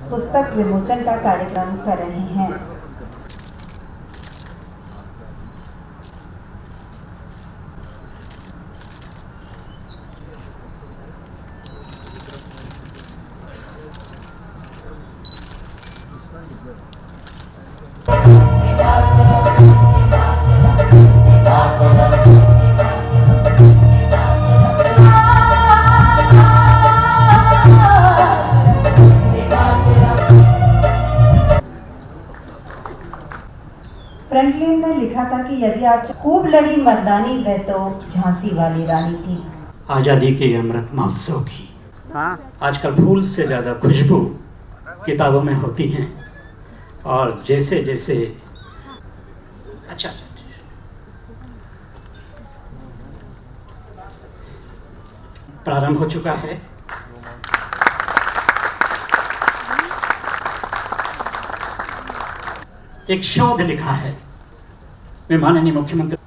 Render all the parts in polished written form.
पुस्तक विमोचन का कार्यक्रम कर रहे हैं। फ्रैंकलिन ने लिखा था कि यदि आप खूब लड़ी मर्दानी है तो झांसी वाली रानी थी। आज़ादी के अमृत महोत्सव की आजकल फूल से ज़्यादा खुशबू किताबों में होती हैं, और जैसे जैसे अच्छा प्रारंभ हो चुका है। एक शोध लिखा है माननीय मुख्यमंत्री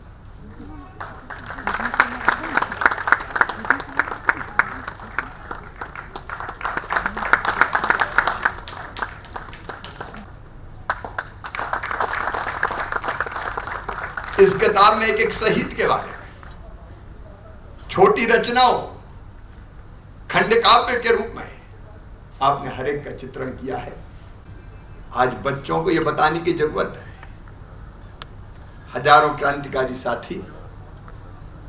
इस किताब में एक शहीद के बारे में, छोटी रचनाओं, खंड काव्य के रूप में आपने हर एक का चित्रण किया है। आज बच्चों को यह बताने की जरूरत है, हजारों क्रांतिकारी साथी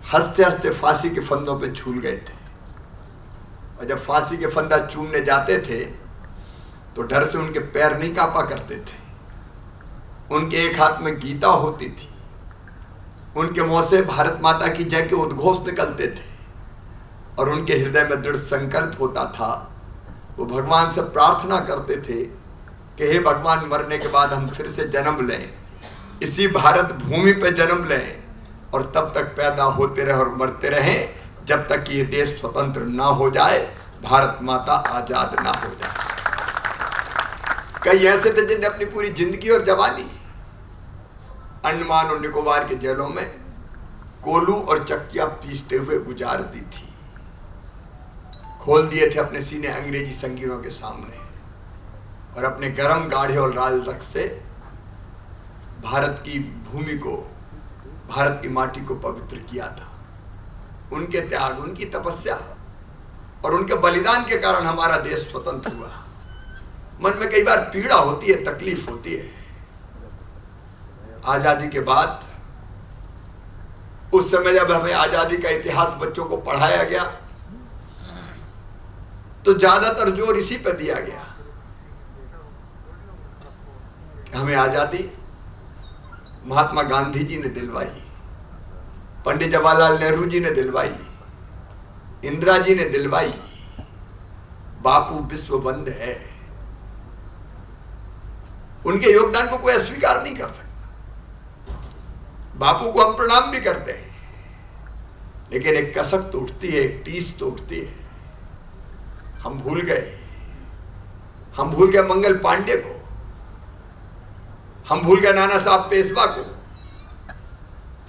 हंसते हंसते फांसी के फंदों पे झूल गए थे, और जब फांसी के फंदा चूमने जाते थे तो डर से उनके पैर नहीं कांपा करते थे। उनके एक हाथ में गीता होती थी, उनके मुंह से भारत माता की जय के उद्घोष निकलते थे, और उनके हृदय में दृढ़ संकल्प होता था। वो भगवान से प्रार्थना करते थे कि हे भगवान, मरने के बाद हम फिर से जन्म लें, इसी भारत भूमि पे जन्म लें, और तब तक पैदा होते रहे और मरते रहें जब तक कि ये देश स्वतंत्र ना हो जाए, भारत माता आजाद ना हो जाए। कई ऐसे थे जिन्हें अपनी पूरी जिंदगी और जवानी अंडमान और निकोबार के जेलों में कोलू और चक्कियां पीसते हुए गुजार दी थी। खोल दिए थे अपने सीने अंग्रेजी संगीतों के सामने, और अपने गर्म गाढ़े और लाल रक्त से भारत की भूमि को, भारत की माटी को पवित्र किया था। उनके त्याग, उनकी तपस्या और उनके बलिदान के कारण हमारा देश स्वतंत्र हुआ। मन में कई बार पीड़ा होती है, तकलीफ होती है। आजादी के बाद, उस समय जब हमें आजादी का इतिहास बच्चों को पढ़ाया गया, तो ज्यादातर जोर इसी पर दिया गया, हमें आजादी महात्मा गांधी जी ने दिलवाई, पंडित जवाहरलाल नेहरू जी ने दिलवाई, इंदिरा जी ने दिलवाई, बापू विश्व बंद है। उनके योगदान को कोई अस्वीकार नहीं कर सकता। बापू को हम प्रणाम भी करते हैं, लेकिन एक कसक तो उठती है, एक टीस तो उठती है। हम भूल गए मंगल पांडे को, हम भूल गए नाना साहब पेशवा को,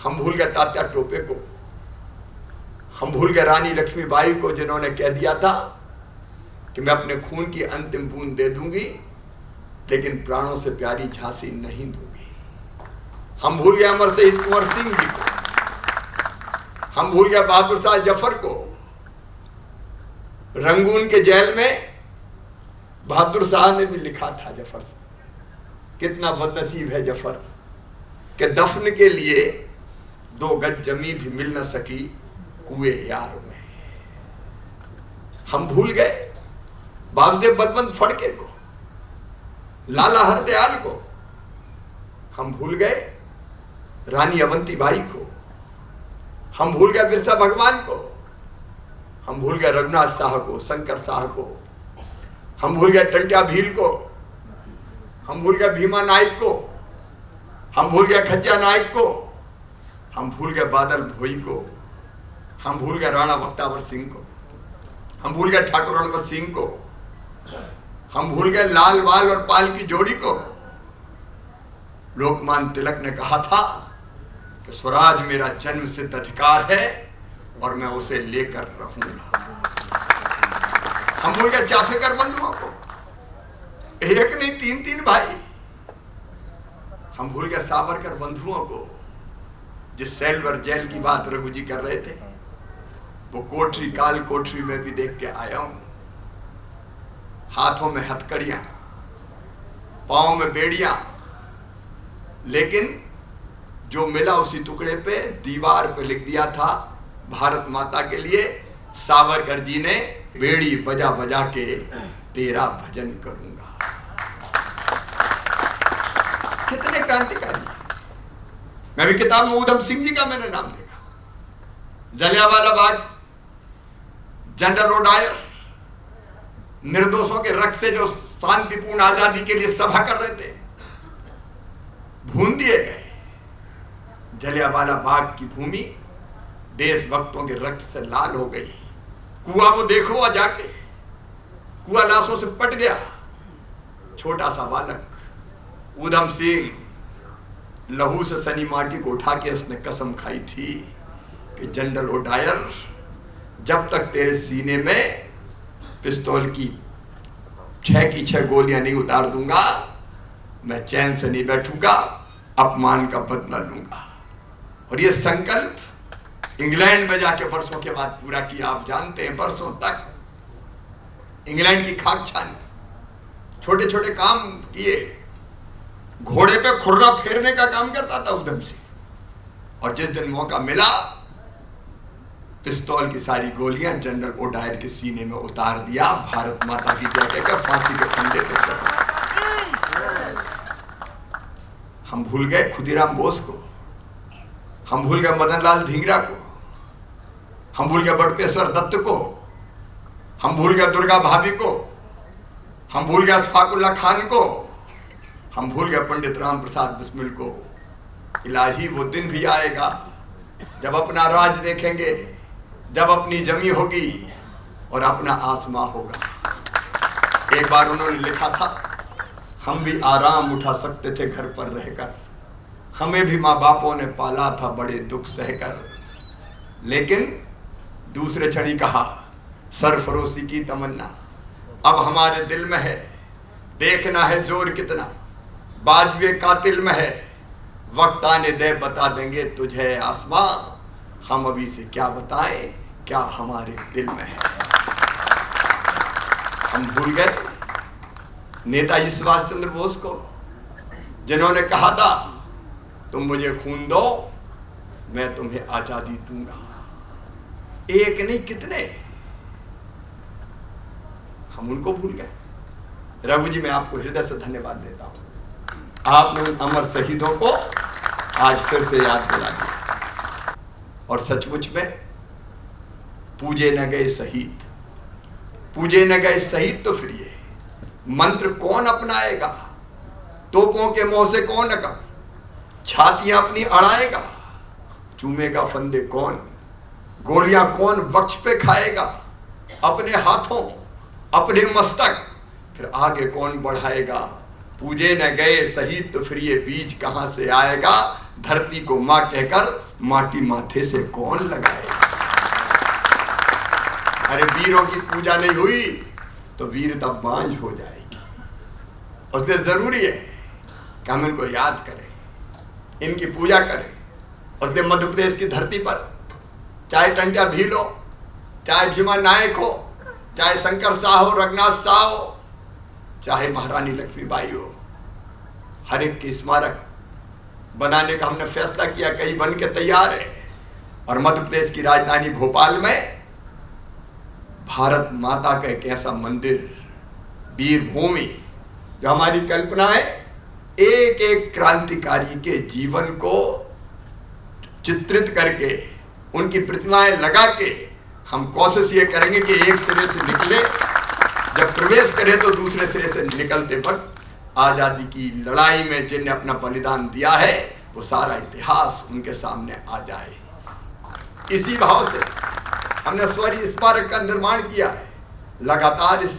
हम भूल गए तात्या टोपे को, हम भूल गए रानी लक्ष्मीबाई को, जिन्होंने कह दिया था कि मैं अपने खून की अंतिम बूंद दे दूंगी, लेकिन प्राणों से प्यारी झांसी नहीं दूंगी। हम भूल गए अमर शहीद कुंवर सिंह जी को, हम भूल गए बहादुर शाह जफर को। रंगून के जेल में बहादुर शाह ने भी लिखा था जफर से, कितना बदनसीब है जफर कि दफन के लिए 2 गज जमी भी मिल न सकी कुएं यार में। हम भूल गए वासुदेव बलवंत फड़के को, लाला हरदयाल को, हम भूल गए रानी अवंतीबाई को, हम भूल गए बिरसा भगवान को, हम भूल गए रघुनाथ साह को, शंकर साह को, हम भूल गए टंट्या भील को, हम भूल गए भीमा नायक को, हम भूल गए खज्जा नायक को, हम भूल गए बादल भोई को, हम भूल गए राणा बख्तावर सिंह को, हम भूल गए ठाकुर रणवत सिंह को, हम भूल गए लाल बाल और पाल की जोड़ी को। लोकमान्य तिलक ने कहा था कि स्वराज मेरा जन्म सिद्ध अधिकार है, और मैं उसे लेकर रहूंगा। हम भूल गए चाफेकर बंधुओं को, एक नहीं तीन तीन भाई। हम भूल गए सावरकर बंधुओं को, जिस सेलवर जेल की बात रघु जी कर रहे थे, वो कोठरी काल कोठरी में भी देख के आया हूं। हाथों में हथकड़ियां, पांव में बेड़ियां, लेकिन जो मिला उसी टुकड़े पे दीवार पे लिख दिया था भारत माता के लिए, सावरकर जी ने बेड़ी बजा बजा के तेरा भजन करूंगा। कितने क्रांतिकारी। मैं भी किताब में उधम सिंह जी का मैंने नाम देखा। जलियांवाला बाग, जनरल ओडायर निर्दोषों के रक्त से जो शांतिपूर्ण आजादी के लिए सभा कर रहे थे, भून दिए गए। जलियांवाला बाग की भूमि देशभक्तों के रक्त से लाल हो गई। कुआं को देखो और जाके, कुआं लाशों से पट गया। छोटा सा बालक उधम सिंह लहू से सनी माटी को उठा के उसने कसम खाई थी कि जनरल ओडायर, जब तक तेरे सीने में पिस्तौल की 6 की 6 गोलियां नहीं उतार दूंगा, मैं चैन से नहीं बैठूंगा, अपमान का बदला लूंगा। और ये संकल्प इंग्लैंड में जाके बरसों के बाद पूरा किया। आप जानते हैं, बरसों तक इंग्लैंड की खाक छानी, छोटे छोटे काम किए। घोड़े पे खुर्रा फेरने का काम करता था उधम सिंह। और जिस दिन मौका मिला, पिस्तौल की सारी गोलियां जनरल ओडायर के सीने में उतार दिया। भारत माता की जय कहकर फांसी के फंदे पर चढ़ा। हम भूल गए खुदीराम बोस को, हम भूल गए मदन लाल धिंगरा को, हम भूल गए बटुकेश्वर दत्त को, हम भूल गए दुर्गा भाभी को, हम भूल गए अशफाकुल्ला खान को, हम भूल गए पंडित राम प्रसाद बिस्मिल को। इलाही वो दिन भी आएगा जब अपना राज देखेंगे, जब अपनी जमी होगी और अपना आसमां होगा। एक बार उन्होंने लिखा था, हम भी आराम उठा सकते थे घर पर रहकर, हमें भी माँ बापों ने पाला था बड़े दुख सहकर। लेकिन दूसरे क्षण ही कहा, सरफरोशी की तमन्ना अब हमारे दिल में है, देखना है जोर कितना बाजुए कातिल में है। वक्त आने दे बता देंगे तुझे आसमां, हम अभी से क्या बताएं क्या हमारे दिल में है। हम भूल गए नेताजी सुभाष चंद्र बोस को, जिन्होंने कहा था तुम मुझे खून दो, मैं तुम्हें आजादी दूंगा। एक नहीं कितने, हम उनको भूल गए। रघु जी, मैं आपको हृदय से धन्यवाद देता हूं, आपने उन अमर शहीदों को आज फिर से याद दिला दिया। और सचमुच में पूजे न गए शहीद, पूजे न गए शहीद तो फिर ये मंत्र कौन अपनाएगा? तोपों के मुंह से कौन अकड़, छातियां अपनी अड़ाएगा, चूमेगा फंदे कौन, गोलियां कौन वक्ष पे खाएगा, अपने हाथों अपने मस्तक फिर आगे कौन बढ़ाएगा। पूजे न गए शहीद तो फिर ये बीज कहां से आएगा, धरती को मां कहकर माटी माथे से कौन लगाएगा। अरे वीरों की पूजा नहीं हुई तो वीरता बांझ हो जाएगी। उसलिए जरूरी है कि हम इनको याद करें, इनकी पूजा करें। उसलिए मध्य प्रदेश की धरती पर चाहे टंट्या भील हो, चाहे भीमा नायक हो, चाहे शंकर शाह हो, रघुनाथ शाह हो, चाहे महारानी लक्ष्मीबाई हो, हर एक की स्मारक बनाने का हमने फैसला किया। कई बन के तैयार है। और मध्य प्रदेश की राजधानी भोपाल में भारत माता का एक ऐसा मंदिर, वीर भूमि, जो हमारी कल्पना है एक एक क्रांतिकारी के जीवन को चित्रित करके उनकी प्रतिमाएं लगा के हम कोशिश ये करेंगे कि एक सिरे से निकले, जब प्रवेश करे तो दूसरे सिरे से निकलते वक्त आजादी की लड़ाई में जिन्हें अपना बलिदान दिया है वो सारा इतिहास उनके सामने आ जाए। इसी भाव से हमने स्वर्ण स्मारक का निर्माण किया है। लगातार इस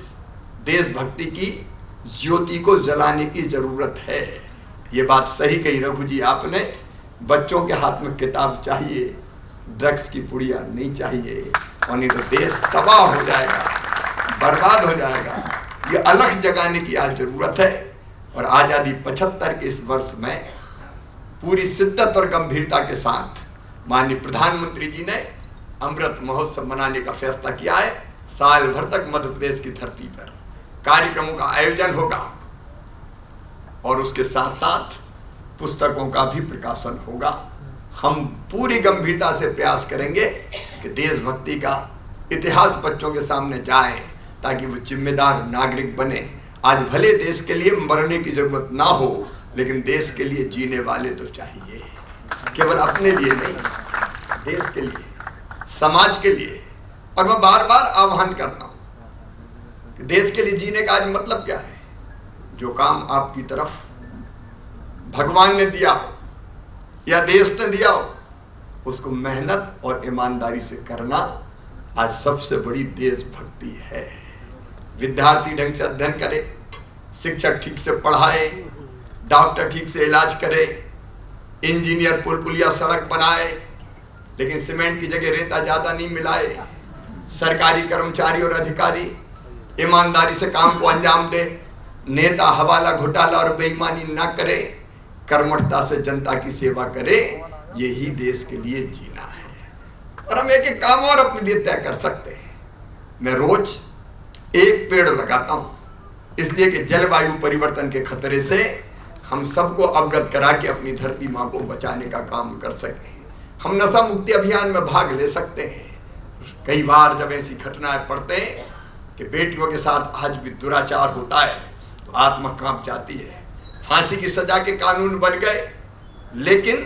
देशभक्ति की ज्योति को जलाने की जरूरत है। ये बात सही कही रघु जी आपने, बच्चों के हाथ में किताब चाहिए, ड्रग्स की पुड़िया नहीं चाहिए, और नहीं तो देश तबाह हो जाएगा, बर्बाद हो जाएगा। ये अलग जगाने की आज जरूरत है। और आज़ादी 75 के इस वर्ष में पूरी शिद्दत और गंभीरता के साथ माननीय प्रधानमंत्री जी ने अमृत महोत्सव मनाने का फैसला किया है। साल भर तक मध्य प्रदेश की धरती पर कार्यक्रमों का आयोजन होगा और उसके साथ साथ पुस्तकों का भी प्रकाशन होगा। हम पूरी गंभीरता से प्रयास करेंगे कि देशभक्ति का इतिहास बच्चों के सामने जाए, ताकि वो जिम्मेदार नागरिक बने। आज भले देश के लिए मरने की जरूरत ना हो, लेकिन देश के लिए जीने वाले तो चाहिए, केवल अपने लिए नहीं, देश के लिए, समाज के लिए। और मैं बार बार आह्वान करता हूं कि देश के लिए जीने का आज मतलब क्या है। जो काम आपकी तरफ भगवान ने दिया हो या देश ने दिया हो, उसको मेहनत और ईमानदारी से करना आज सबसे बड़ी देशभक्ति है। विद्यार्थी ढंग से अध्ययन करे, शिक्षक ठीक से पढ़ाए, डॉक्टर ठीक से इलाज करे, इंजीनियर पुल पुलिया सड़क बनाए, लेकिन सीमेंट की जगह रेता ज़्यादा नहीं मिलाए। सरकारी कर्मचारी और अधिकारी ईमानदारी से काम को अंजाम दे, नेता हवाला घोटाला और बेईमानी ना करे, कर्मठता से जनता की सेवा करे। यही देश के लिए जीना है। और हम एक एक काम और अपने लिए तय कर सकते हैं। मैं रोज एक पेड़ लगाता हूं, इसलिए कि जलवायु परिवर्तन के खतरे से हम सबको अवगत करा के अपनी धरती माँ को बचाने का काम कर सकते हैं। हम नशा मुक्ति अभियान में भाग ले सकते हैं। कई बार जब ऐसी घटनाएं पड़ते हैं कि बेटियों के साथ आज भी दुराचार होता है, तो आत्मा कांप जाती है। फांसी की सजा के कानून बन गए, लेकिन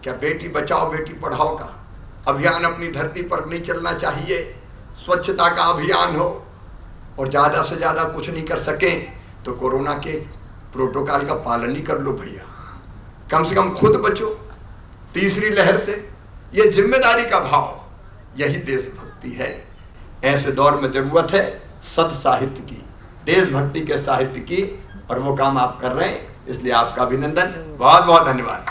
क्या बेटी बचाओ बेटी पढ़ाओ का अभियान अपनी धरती पर नहीं चलना चाहिए? स्वच्छता का अभियान हो, और ज़्यादा से ज़्यादा कुछ नहीं कर सके तो कोरोना के प्रोटोकॉल का पालन ही कर लो भैया, कम से कम खुद बचो तीसरी लहर से। ये जिम्मेदारी का भाव, यही देशभक्ति है। ऐसे दौर में जरूरत है सद साहित्य की, देशभक्ति के साहित्य की, और वो काम आप कर रहे हैं, इसलिए आपका अभिनंदन, बहुत बहुत धन्यवाद।